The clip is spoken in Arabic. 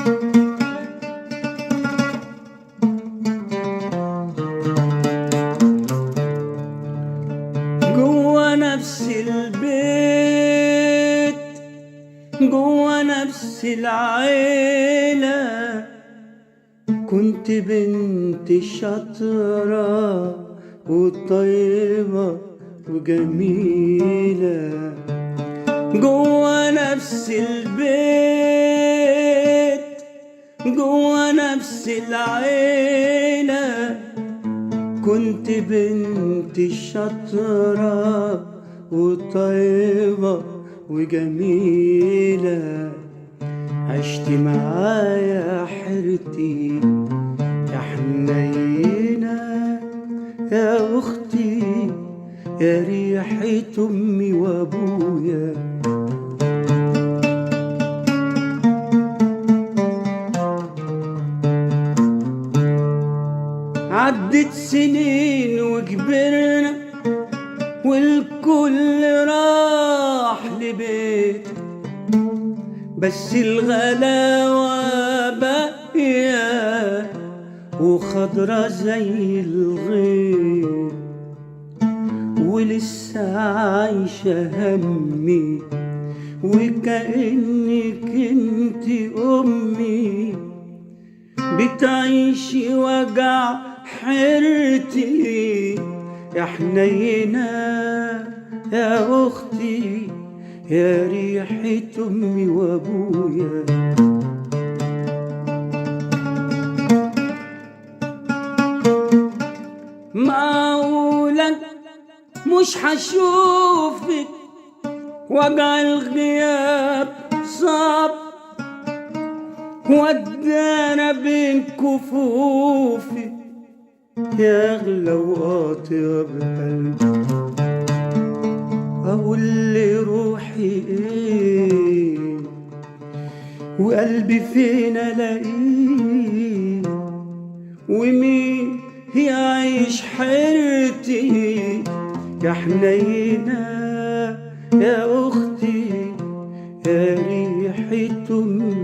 جوا نفس البيت، جوا نفس العيلة، كنت بنت شاطرة وطيبة وجميلة. جوا نفس البيت، جوا نفس العيلة، كنت بنت شاطرة وطيبة وجميلة. عشت معايا حيرتي يا حنينة يا أختي، يا ريحة أمي وأبويا. عدت سنين وكبرنا والكل راح لبيت، بس الغلاوة باقية وخضرة زي الغيط، ولسه عايشة همي وكأنك انت أمي، بتعيشي وجع حيرتي يا حنينة يا أختي، يا ريحة أمي وأبويا. معقولة مش هشوفك، وجع الغياب صعب، ودانا بين كفوفي يا أغلى وأطيب قلبي. أقول لي روحي إيه وقلبي فين ألاقيه، ومين يعيش حيرتي يا حنينة يا أختي، يا ريحة أمي